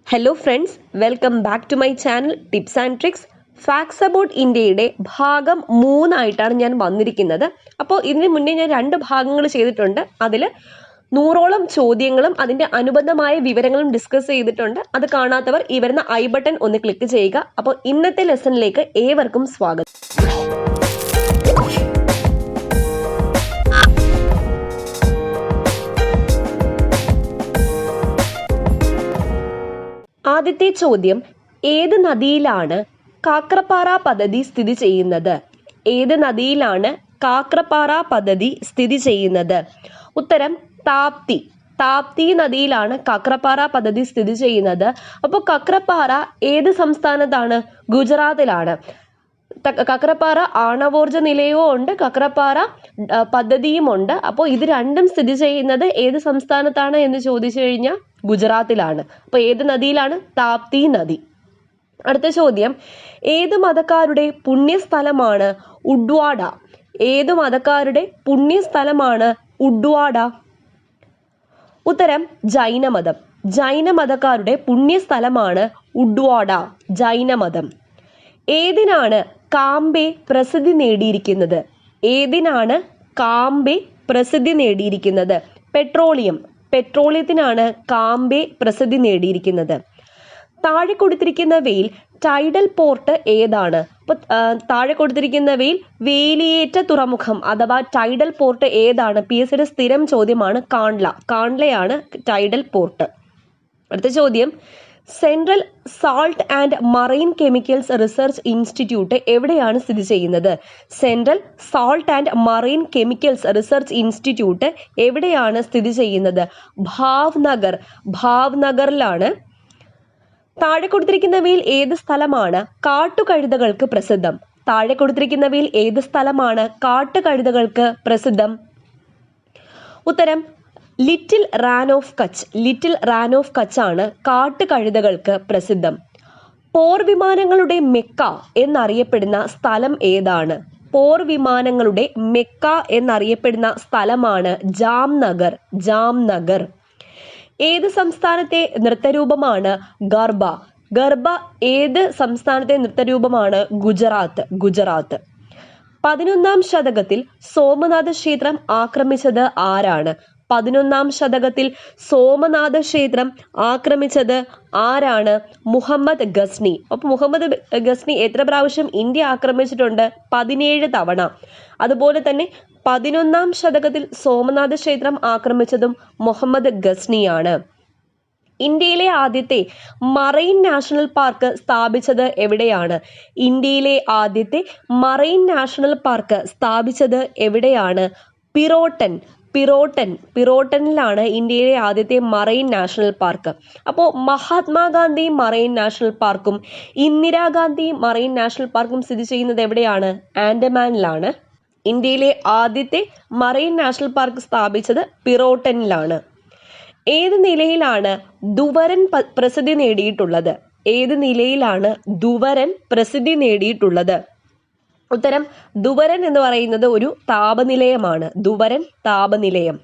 Hello friends, welcome back to my channel tips and tricks. Facts about ഇന്ത്യയുടെ ഭാഗം 3 ആയിട്ടാണ് ഞാൻ വന്നിരിക്കുന്നത്. അപ്പോൾ ഇതിന് മുന്നേ ഞാൻ 2 ഭാഗങ്ങൾ ചെയ്തിട്ടുണ്ട്. അതിൽ 100ഓളം ചോദ്യങ്ങളും അതിൻ്റെ അനുബന്ധമായ വിവരങ്ങളും ഡിസ്കസ് ചെയ്തിട്ടുണ്ട്. അത് കാണാത്തവർ ഈ വരുന്ന ഐ ബട്ടൺ ഒന്ന് ക്ലിക്ക് ചെയ്യുക. അപ്പോൾ ഇന്നത്തെ ലെസണിലേക്ക് ഏവർക്കും സ്വാഗതം. ആദ്യത്തെ ചോദ്യം, ഏത് നദിയിലാണ് കാക്രപ്പാറ പദ്ധതി സ്ഥിതി ചെയ്യുന്നത്? ഏത് നദിയിലാണ് കാക്രപ്പാറ പദ്ധതി സ്ഥിതി ചെയ്യുന്നത്? ഉത്തരം താപ്തി. താപ്തി നദിയിലാണ് കാക്രപ്പാറ പദ്ധതി സ്ഥിതി ചെയ്യുന്നത്. അപ്പോൾ കാക്രപ്പാറ ഏത് സംസ്ഥാനത്താണ്? ഗുജറാത്തിലാണ്. കാക്രപ്പാറ ആണവോർജ നിലയവും ഉണ്ട്, കാക്രപ്പാറ പദ്ധതിയും ഉണ്ട്. അപ്പോൾ ഇത് രണ്ടും സ്ഥിതി ചെയ്യുന്നത് ഏത് സംസ്ഥാനത്താണ് എന്ന് ചോദിച്ചു കഴിഞ്ഞാൽ ഗുജറാത്തിലാണ്. അപ്പോൾ ഏത് നദിയിലാണ്? താപ്തി നദി. അടുത്ത ചോദ്യം, ഏത് മതക്കാരുടെ പുണ്യസ്ഥലമാണ് ഉഡ്വാഡ? ഏത് മതക്കാരുടെ പുണ്യസ്ഥലമാണ് ഉഡ്വാഡ? ഉത്തരം ജൈനമതം. ജൈനമതക്കാരുടെ പുണ്യസ്ഥലമാണ് ഉഡ്വാഡ, ജൈനമതം. ഏതിനാണ് കാംബെ പ്രസിദ്ധി നേടിയിരിക്കുന്നത്? ഏതിനാണ് കാംബെ പ്രസിദ്ധി നേടിയിരിക്കുന്നത്? പെട്രോളിയം. പെട്രോളിയത്തിനാണ് കാംബെ പ്രസിദ്ധി നേടിയിരിക്കുന്നത്. താഴെ കൊടുത്തിരിക്കുന്നവയിൽ ടൈഡൽ പോർട്ട് ഏതാണ്? അപ്പോൾ താഴെ കൊടുത്തിരിക്കുന്നവയിൽ വേലിയേറ്റ തുറമുഖം അഥവാ ടൈഡൽ പോർട്ട് ഏതാണ്? PSCയുടെ സ്ഥിരം ചോദ്യമാണ്. കാൺല. കാൺലയാണ് tidal port. അടുത്ത ചോദ്യം, central salt and marine chemicals research institute എവിടെയാണ് സ്ഥിതി ചെയ്യുന്നത്? Central salt and marine chemicals research institute എവിടെയാണ് സ്ഥിതി ചെയ്യുന്നത്? ഭാവ്നഗർ. ഭാവ്നഗറിലാണ്. താഴെ കൊടുത്തിരിക്കുന്നവയിൽ ഏത് സ്ഥലമാണ് കാട്ടുകഴുതകൾക്ക് പ്രസിദ്ധം? താഴെ കൊടുത്തിരിക്കുന്നവയിൽ ഏത് സ്ഥലമാണ് കാട്ടുകഴുതകൾക്ക് പ്രസിദ്ധം? ഉത്തരം little Rann of Kutch. Little Rann of Kutch ആണ് കാട്ടുകഴുതകൾക്ക് പ്രസിദ്ധം. പോർ വിമാനങ്ങളുടെ മെക്ക എന്നറിയപ്പെടുന്ന സ്ഥലം ഏതാണ്? പോർ വിമാനങ്ങളുടെ മെക്ക എന്നറിയപ്പെടുന്ന സ്ഥലമാണ് ജാംനഗർ. ജാംനഗർ. ഏത് സംസ്ഥാനത്തെ നൃത്തരൂപമാണ് ഗർബ? ഗർബ ഏത് സംസ്ഥാനത്തെ നൃത്തരൂപമാണ്? ഗുജറാത്ത്. ഗുജറാത്ത്. 11ാം ശതകത്തിൽ സോമനാഥ ക്ഷേത്രം ആക്രമിച്ചത് ആരാണ്? 11ാം ശതകത്തിൽ സോമനാഥ ക്ഷേത്രം ആക്രമിച്ചത് ആരാണ്? മുഹമ്മദ് ഗസ്നി. അപ്പോൾ മുഹമ്മദ് ഗസ്നി എത്ര പ്രാവശ്യം ഇന്ത്യ ആക്രമിച്ചിട്ടുണ്ട്? 17 തവണ. അതുപോലെ തന്നെ 11ാം ശതകത്തിൽ സോമനാഥ ക്ഷേത്രം ആക്രമിച്ചതും മുഹമ്മദ് ഗസ്നിയാണ്. ഇന്ത്യയിലെ ആദ്യത്തെ മറൈൻ നാഷണൽ പാർക്ക് സ്ഥാപിച്ചത് എവിടെയാണ്? ഇന്ത്യയിലെ ആദ്യത്തെ മറൈൻ നാഷണൽ പാർക്ക് സ്ഥാപിച്ചത് എവിടെയാണ്? പിറോട്ടൻ. പിറോട്ടൻ. പിറോട്ടനിലാണ് ഇന്ത്യയിലെ ആദ്യത്തെ മറൈൻ നാഷണൽ പാർക്ക്. അപ്പോൾ മഹാത്മാഗാന്ധി മറൈൻ നാഷണൽ പാർക്കും ഇന്ദിരാഗാന്ധി മറൈൻ നാഷണൽ പാർക്കും സ്ഥിതി ചെയ്യുന്നത് എവിടെയാണ്? ആൻഡമാനിലാണ്. ഇന്ത്യയിലെ ആദ്യത്തെ മറൈൻ നാഷണൽ പാർക്ക് സ്ഥാപിച്ചത് പിറോട്ടനിലാണ്. ഏത് നിലയിലാണ് ദുവരൻ പ്രസിദ്ധി നേടിയിട്ടുള്ളത്? ഏത് നിലയിലാണ് ദുവരൻ പ്രസിദ്ധി നേടിയിട്ടുള്ളത്? ഉത്തരം ദുവരൻ എന്ന് പറയുന്നത് ഒരു താപനിലയമാണ്. ദുവരൻ താപനിലയം.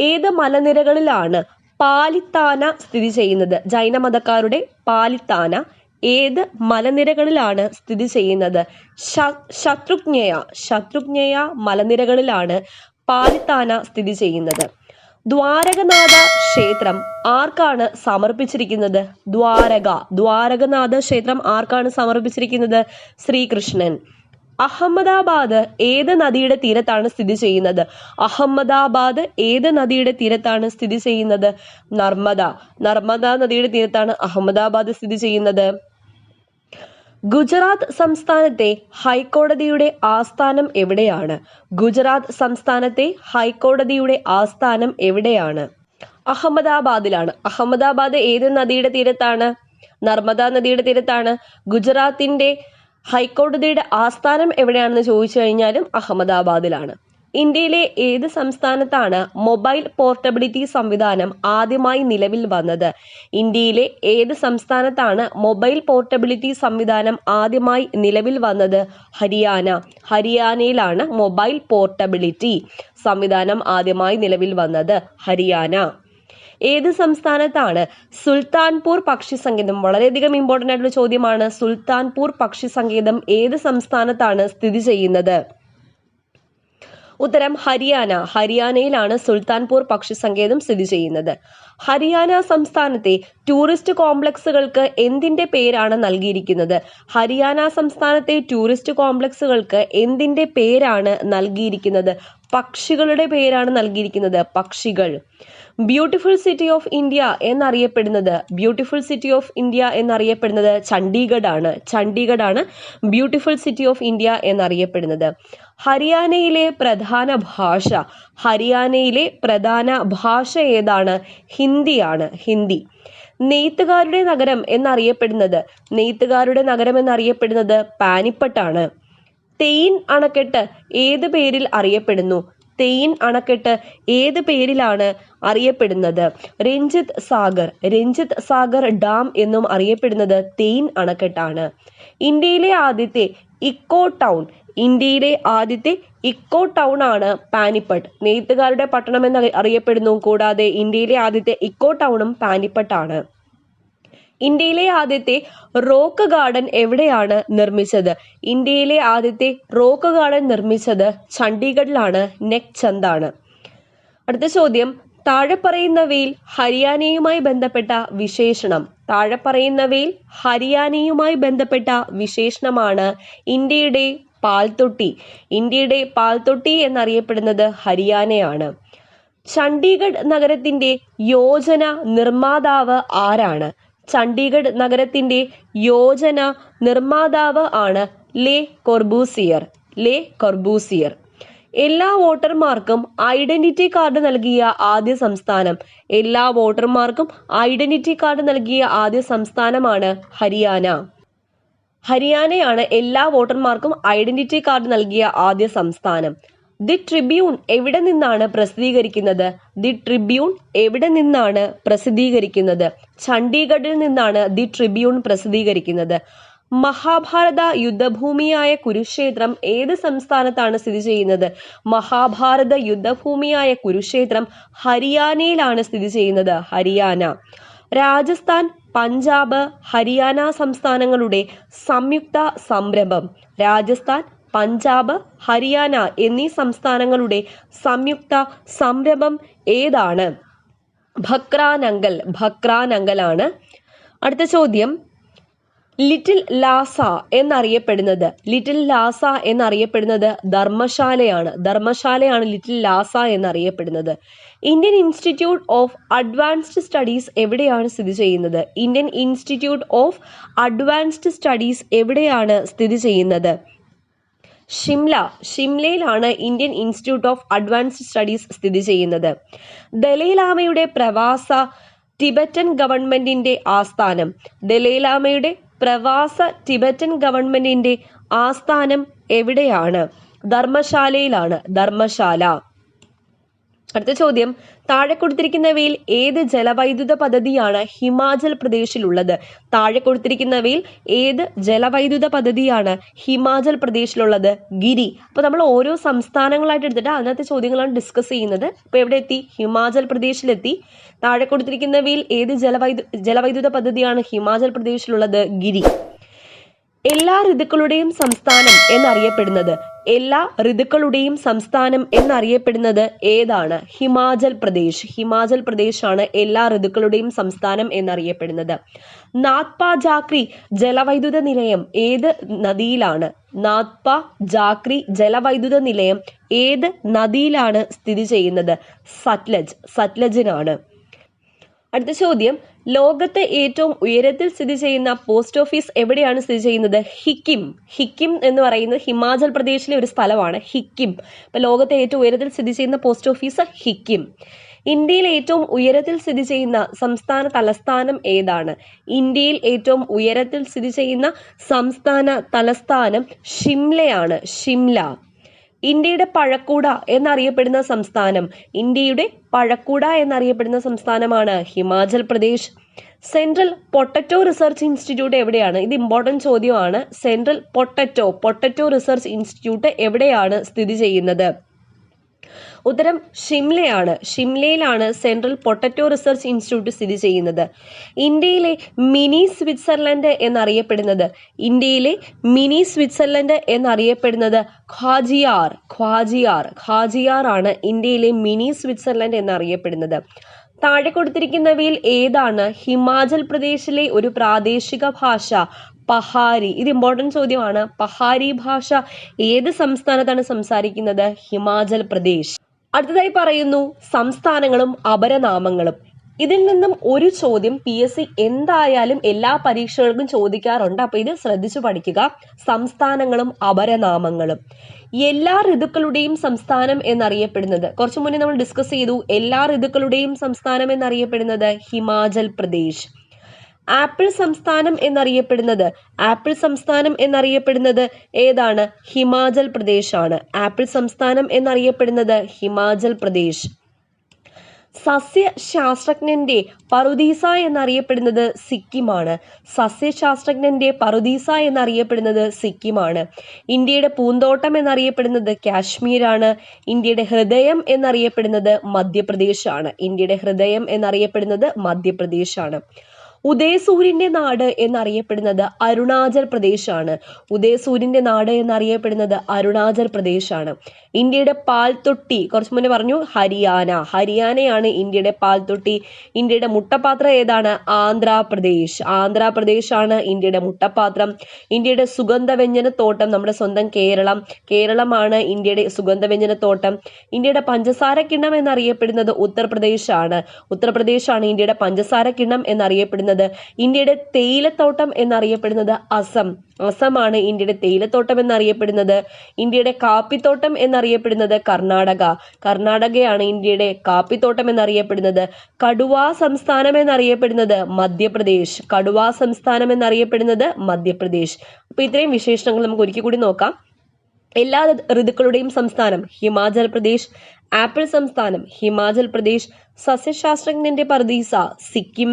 ഏത് മലനിരകളിലാണ് പാലിത്താന സ്ഥിതി ചെയ്യുന്നത്? ജൈനമതക്കാരുടെ പാലിത്താന ഏത് മലനിരകളിലാണ് സ്ഥിതി ചെയ്യുന്നത്? ശത്രുഘ്നയ. ശത്രുഘ്നയ മലനിരകളിലാണ് പാലിത്താന സ്ഥിതി ചെയ്യുന്നത്. ദ്വാരകനാഥ ക്ഷേത്രം ആർക്കാണ് സമർപ്പിച്ചിരിക്കുന്നത്? ദ്വാരക. ദ്വാരകനാഥ ക്ഷേത്രം ആർക്കാണ് സമർപ്പിച്ചിരിക്കുന്നത്? ശ്രീകൃഷ്ണൻ. അഹമ്മദാബാദ് ഏത് നദിയുടെ തീരത്താണ് സ്ഥിതി ചെയ്യുന്നത്? അഹമ്മദാബാദ് ഏത് നദിയുടെ തീരത്താണ് സ്ഥിതി ചെയ്യുന്നത്? നർമ്മദ. നർമ്മദ നദിയുടെ തീരത്താണ് അഹമ്മദാബാദ് സ്ഥിതി ചെയ്യുന്നത്. ഗുജറാത്ത് സംസ്ഥാനത്തെ ഹൈക്കോടതിയുടെ ആസ്ഥാനം എവിടെയാണ്? ഗുജറാത്ത് സംസ്ഥാനത്തെ ഹൈക്കോടതിയുടെ ആസ്ഥാനം എവിടെയാണ്? അഹമ്മദാബാദിലാണ്. അഹമ്മദാബാദ് ഏത് നദിയുടെ തീരത്താണ്? നർമ്മദ നദിയുടെ തീരത്താണ്. ഗുജറാത്തിന്റെ ഹൈക്കോടതിയുടെ ആസ്ഥാനം എവിടെയാണെന്ന് ചോദിച്ചു കഴിഞ്ഞാലും അഹമ്മദാബാദിലാണ്. ഇന്ത്യയിലെ ഏത് സംസ്ഥാനത്താണ് മൊബൈൽ പോർട്ടബിലിറ്റി സംവിധാനം ആദ്യമായി നിലവിൽ വന്നത്? ഇന്ത്യയിലെ ഏത് സംസ്ഥാനത്താണ് മൊബൈൽ പോർട്ടബിലിറ്റി സംവിധാനം ആദ്യമായി നിലവിൽ വന്നത്? ഹരിയാന. ഹരിയാനയിലാണ് മൊബൈൽ പോർട്ടബിലിറ്റി സംവിധാനം ആദ്യമായി നിലവിൽ വന്നത്. ഹരിയാന. ഏത് സംസ്ഥാനത്താണ് സുൽത്താൻപൂർ പക്ഷി സങ്കേതം? വളരെയധികം ഇമ്പോർട്ടന്റ് ആയിട്ടുള്ള ചോദ്യമാണ്. സുൽത്താൻപൂർ പക്ഷി സങ്കേതം ഏത് സംസ്ഥാനത്താണ് സ്ഥിതി ചെയ്യുന്നത്? ഉത്തരം ഹരിയാന. ഹരിയാനയിലാണ് സുൽത്താൻപൂർ പക്ഷി സങ്കേതം സ്ഥിതി ചെയ്യുന്നത്. ഹരിയാന സംസ്ഥാനത്തെ ടൂറിസ്റ്റ് കോംപ്ലക്സുകൾക്ക് എന്തിന്റെ പേരാണ് നൽകിയിരിക്കുന്നത്? ഹരിയാന സംസ്ഥാനത്തെ ടൂറിസ്റ്റ് കോംപ്ലക്സുകൾക്ക് എന്തിന്റെ പേരാണ് നൽകിയിരിക്കുന്നത്? പക്ഷികളുടെ പേരാണ് നൽകിയിരിക്കുന്നത്. പക്ഷികൾ. ബ്യൂട്ടിഫുൾ സിറ്റി ഓഫ് ഇന്ത്യ എന്നറിയപ്പെടുന്നത് ചണ്ഡീഗഡ് ആണ്. Chandigarh beautiful city of India എന്നറിയപ്പെടുന്നത്. ഹരിയാനയിലെ പ്രധാന ഭാഷ ഏതാണ്? ഹിന്ദിയാണ്. ഹിന്ദി. നെയ്ത്തുകാരുടെ നഗരം എന്നറിയപ്പെടുന്നത് പാനിപ്പട്ടാണ്. തെയിൻ അണക്കെട്ട് ഏത് പേരിൽ അറിയപ്പെടുന്നു? തെയിൻ അണക്കെട്ട് ഏത് പേരിലാണ് അറിയപ്പെടുന്നത്? രഞ്ജിത് സാഗർ ഡാം എന്നും അറിയപ്പെടുന്നത് തെയിൻ അണക്കെട്ടാണ്. ഇന്ത്യയിലെ ആദ്യത്തെ ഇക്കോ ടൗൺ ആണ് പാനിപ്പട്ട്. നെയ്ത്തുകാരുടെ പട്ടണം എന്ന് അറിയപ്പെടുന്നു. കൂടാതെ ഇന്ത്യയിലെ ആദ്യത്തെ ഇക്കോ ടൗണും പാനിപ്പട്ടാണ്. ഇന്ത്യയിലെ ആദ്യത്തെ റോക്ക് ഗാർഡൻ എവിടെയാണ് നിർമ്മിച്ചത്? ഇന്ത്യയിലെ ആദ്യത്തെ റോക്ക് ഗാർഡൻ നിർമ്മിച്ചത് ചണ്ഡീഗഡിലാണ്. നെക് ചന്ദാണ്. അടുത്ത ചോദ്യം, താഴെ പറയുന്നവയിൽ ഹരിയാനയുമായി ബന്ധപ്പെട്ട വിശേഷണമാണ് ഇന്ത്യയുടെ പാൽത്തൊട്ടി. ഇന്ത്യയുടെ പാൽത്തൊട്ടി എന്നറിയപ്പെടുന്നത് ഹരിയാനയാണ്. ചണ്ഡീഗഡ് നഗരത്തിന്റെ യോജന നിർമ്മാതാവ് ആരാണ്? ചണ്ഡീഗഡ് നഗരത്തിന്റെ യോജന നിർമ്മാതാവ് ആണ് ലെ കൊർബൂസിയർ. എല്ലാ വോട്ടർമാർക്കും ഐഡന്റിറ്റി കാർഡ് നൽകിയ ആദ്യ സംസ്ഥാനമാണ് ഹരിയാന. ഹരിയാനയാണ് എല്ലാ വോട്ടർമാർക്കും ഐഡന്റിറ്റി കാർഡ് നൽകിയ ആദ്യ സംസ്ഥാനം. ദി ട്രിബ്യൂൺ എവിടെ നിന്നാണ് പ്രസിദ്ധീകരിക്കുന്നത്? ചണ്ഡീഗഡിൽ നിന്നാണ് ദി ട്രിബ്യൂൺ പ്രസിദ്ധീകരിക്കുന്നത്. മഹാഭാരത യുദ്ധഭൂമിയായ കുരുക്ഷേത്രം ഏത് സംസ്ഥാനത്താണ് സ്ഥിതി ചെയ്യുന്നത്? മഹാഭാരത യുദ്ധഭൂമിയായ കുരുക്ഷേത്രം ഹരിയാനയിലാണ് സ്ഥിതി ചെയ്യുന്നത്. ഹരിയാന. രാജസ്ഥാൻ, പഞ്ചാബ്, ഹരിയാന സംസ്ഥാനങ്ങളുടെ സംയുക്ത സംരംഭം. രാജസ്ഥാൻ, പഞ്ചാബ്, ഹരിയാന എന്നീ സംസ്ഥാനങ്ങളുടെ സംയുക്ത സംരംഭം ഏതാണ്? ഭക്രാനങ്കൽ ആണ്. അടുത്ത ചോദ്യം, ലിറ്റിൽ ലാസ എന്നറിയപ്പെടുന്നത് ധർമ്മശാലയാണ്. ലിറ്റിൽ ലാസ എന്നറിയപ്പെടുന്നത്. Indian Institute of Advanced Studies എവിടെയാണ് സ്ഥിതി ചെയ്യുന്നത്? ഷിംലയിലാണ് Indian Institute of Advanced Studies സ്ഥിതി ചെയ്യുന്നത്. ദലൈലാമയുടെ പ്രവാസ ടിബറ്റൻ ഗവൺമെന്റിന്റെ ആസ്ഥാനം എവിടെയാണ്? ധർമ്മശാലയിലാണ്. ധർമ്മശാല. അടുത്ത ചോദ്യം, താഴെ കൊടുത്തിരിക്കുന്നവയിൽ ഏത് ജലവൈദ്യുത പദ്ധതിയാണ് ഹിമാചൽ പ്രദേശിലുള്ളത്? ഗിരി. അപ്പൊ നമ്മൾ ഓരോ സംസ്ഥാനങ്ങളായിട്ട് എടുത്തിട്ട് അതിനകത്ത് ചോദ്യങ്ങളാണ് ഡിസ്കസ് ചെയ്യുന്നത്. അപ്പൊ എവിടെ എത്തി? ഹിമാചൽ പ്രദേശിലെത്തി. താഴെ കൊടുത്തിരിക്കുന്നവയിൽ ഏത് ജലവൈദ്യുത പദ്ധതിയാണ് ഹിമാചൽ പ്രദേശിലുള്ളത്? ഗിരി. എല്ലാ ഋതുക്കളുടെയും സംസ്ഥാനം എന്നറിയപ്പെടുന്നത് ഏതാണ്? ഹിമാചൽ പ്രദേശ് ആണ് എല്ലാ ഋതുക്കളുടെയും സംസ്ഥാനം എന്നറിയപ്പെടുന്നത്. നാത്പ ജാക്രി ജലവൈദ്യുത നിലയം ഏത് നദിയിലാണ് സ്ഥിതി ചെയ്യുന്നത്? സത്ലജിനാണ്. അടുത്ത ചോദ്യം, ലോകത്തെ ഏറ്റവും ഉയരത്തിൽ സ്ഥിതി ചെയ്യുന്ന പോസ്റ്റ് ഓഫീസ് എവിടെയാണ് സ്ഥിതി ചെയ്യുന്നത്? ഹിക്കിം എന്ന് പറയുന്നത് ഹിമാചൽ പ്രദേശിലെ ഒരു സ്ഥലമാണ്. ഹിക്കിം. അപ്പൊ ലോകത്തെ ഏറ്റവും ഉയരത്തിൽ സ്ഥിതി ചെയ്യുന്ന പോസ്റ്റ് ഓഫീസ് ഹിക്കിം. ഇന്ത്യയിൽ ഏറ്റവും ഉയരത്തിൽ സ്ഥിതി ചെയ്യുന്ന സംസ്ഥാന തലസ്ഥാനം ഏതാണ്? ഇന്ത്യയിൽ ഏറ്റവും ഉയരത്തിൽ സ്ഥിതി ചെയ്യുന്ന സംസ്ഥാന തലസ്ഥാനം ഷിംലയാണ്. ഷിംല. ഇന്ത്യയുടെ പഴക്കൂട എന്നറിയപ്പെടുന്ന സംസ്ഥാനമാണ് Himachal Pradesh. Central potato research institute എവിടെയാണ്? ഇത് ഇമ്പോർട്ടന്റ് ചോദ്യമാണ്. സെൻട്രൽ പൊട്ടറ്റോ റിസർച്ച് ഇൻസ്റ്റിറ്റ്യൂട്ട് എവിടെയാണ് സ്ഥിതി ചെയ്യുന്നത്? ഉത്തരം ഷിംലയാണ്. ഷിംലയിലാണ് സെൻട്രൽ പൊട്ടറ്റോ റിസർച്ച് ഇൻസ്റ്റിറ്റ്യൂട്ട് സ്ഥിതി ചെയ്യുന്നത്. ഇന്ത്യയിലെ മിനി സ്വിറ്റ്സർലൻഡ് എന്നറിയപ്പെടുന്നത് ഖ്വാജിയാർ ആണ് ഇന്ത്യയിലെ മിനി സ്വിറ്റ്സർലൻഡ് എന്നറിയപ്പെടുന്നത്. താഴെ കൊടുത്തിരിക്കുന്നവയിൽ ഏതാണ് ഹിമാചൽ പ്രദേശിലെ ഒരു പ്രാദേശിക ഭാഷ? പഹാരി. ഇത് ഇമ്പോർട്ടന്റ് ചോദ്യമാണ്. പഹാരി ഭാഷ ഏത് സംസ്ഥാനത്താണ് സംസാരിക്കുന്നത്? ഹിമാചൽ പ്രദേശ്. അടുത്തതായി പറയുന്നു സംസ്ഥാനങ്ങളും അപരനാമങ്ങളും. ഇതിൽ നിന്നും ഒരു ചോദ്യം PSC എന്തായാലും എല്ലാ പരീക്ഷകൾക്കും ചോദിക്കാറുണ്ട്. അപ്പൊ ഇത് ശ്രദ്ധിച്ചു പഠിക്കുക. സംസ്ഥാനങ്ങളും അപരനാമങ്ങളും. എല്ലാ ഋതുക്കളുടെയും സംസ്ഥാനം എന്നറിയപ്പെടുന്നത്, കുറച്ചു മുന്നേ നമ്മൾ ഡിസ്കസ് ചെയ്തു, എല്ലാ ഋതുക്കളുടെയും സംസ്ഥാനം എന്നറിയപ്പെടുന്നത് ഹിമാചൽ പ്രദേശ്. ആപ്പിൾ സംസ്ഥാനം എന്നറിയപ്പെടുന്നത് ഏതാണ്? ഹിമാചൽ പ്രദേശ് ആണ്. ആപ്പിൾ സംസ്ഥാനം എന്നറിയപ്പെടുന്നത് ഹിമാചൽ പ്രദേശ്. സസ്യശാസ്ത്രജ്ഞന്റെ പറുദീസ എന്നറിയപ്പെടുന്നത് സിക്കിമാണ്. ഇന്ത്യയുടെ പൂന്തോട്ടം എന്നറിയപ്പെടുന്നത് കാശ്മീരാണ്. ഇന്ത്യയുടെ ഹൃദയം എന്നറിയപ്പെടുന്നത് മധ്യപ്രദേശാണ്. ഉദയസൂര്യന്റെ നാട് എന്നറിയപ്പെടുന്നത് അരുണാചൽ പ്രദേശാണ്. ഇന്ത്യയുടെ പാൽത്തൊട്ടി, കുറച്ചു മുന്നേ പറഞ്ഞു ഹരിയാനയാണ് ഇന്ത്യയുടെ പാൽത്തൊട്ടി. ഇന്ത്യയുടെ മുട്ടപാത്രം ഏതാണ്? ആന്ധ്രാപ്രദേശാണ് ഇന്ത്യയുടെ മുട്ടപാത്രം. ഇന്ത്യയുടെ സുഗന്ധവ്യഞ്ജനത്തോട്ടം നമ്മുടെ സ്വന്തം കേരളമാണ് ഇന്ത്യയുടെ സുഗന്ധവ്യഞ്ജനത്തോട്ടം. ഇന്ത്യയുടെ പഞ്ചസാര കിണ്ണം എന്നറിയപ്പെടുന്നത് ഉത്തർപ്രദേശാണ് ഇന്ത്യയുടെ പഞ്ചസാര കിണ്ണം എന്നറിയപ്പെടുന്നത്. ഇന്ത്യയുടെ തേയിലത്തോട്ടം എന്നറിയപ്പെടുന്നത് അസമാണ് ഇന്ത്യയുടെ തേയിലത്തോട്ടം എന്നറിയപ്പെടുന്നത്. ഇന്ത്യയുടെ കാപ്പിത്തോട്ടം എന്നറിയപ്പെടുന്നത് കർണാടകയാണ് ഇന്ത്യയുടെ കാപ്പിത്തോട്ടം എന്നറിയപ്പെടുന്നത്. കടുവാ സംസ്ഥാനം എന്നറിയപ്പെടുന്നത് മധ്യപ്രദേശ്. അപ്പൊ ഇത്രയും വിശേഷണങ്ങൾ നമുക്ക് ഒരിക്കൽ കൂടി നോക്കാം. എല്ലാ ഋതുക്കളുടെയും സംസ്ഥാനം ഹിമാചൽ പ്രദേശ്. ആപ്പിൾ സംസ്ഥാനം ഹിമാചൽ പ്രദേശ്. സസ്യശാസ്ത്രജ്ഞന്റെ പറുദീസ സിക്കിം.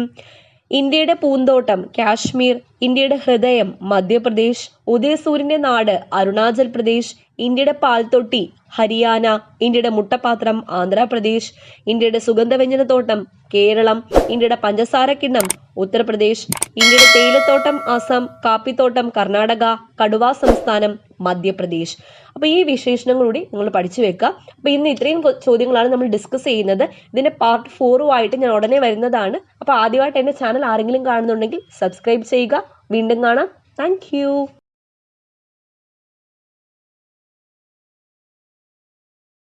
ഇന്ത്യയുടെ പൂന്തോട്ടം കാശ്മീർ. ഇന്ത്യയുടെ ഹൃദയം മധ്യപ്രദേശ്. ഉദയസൂര്യന്റെ നാട് അരുണാചൽ പ്രദേശ്. ഇന്ത്യയുടെ പാൽത്തൊട്ടി ഹരിയാന. ഇന്ത്യയുടെ മുട്ടപാത്രം ആന്ധ്രാപ്രദേശ്. ഇന്ത്യയുടെ സുഗന്ധവ്യഞ്ജനത്തോട്ടം കേരളം. ഇന്ത്യയുടെ പഞ്ചസാര കിണ്ണം ഉത്തർപ്രദേശ്. ഇന്ത്യയുടെ തേയിലത്തോട്ടം അസം. കാപ്പിത്തോട്ടം കർണാടക. കടുവാ സംസ്ഥാനം മധ്യപ്രദേശ്. അപ്പൊ ഈ വിശേഷണങ്ങൾ കൂടി നിങ്ങൾ പഠിച്ചു വെക്കുക. അപ്പൊ ഇന്ന് ഇത്രയും ചോദ്യങ്ങളാണ് നമ്മൾ ഡിസ്കസ് ചെയ്യുന്നത്. ഇതിന്റെ പാർട്ട് 4 ഞാൻ ഉടനെ വരുന്നതാണ്. അപ്പൊ ആദ്യമായിട്ട് എന്റെ ചാനൽ ആരെങ്കിലും കാണുന്നുണ്ടെങ്കിൽ സബ്സ്ക്രൈബ് ചെയ്യുക. വീണ്ടും കാണാം. താങ്ക്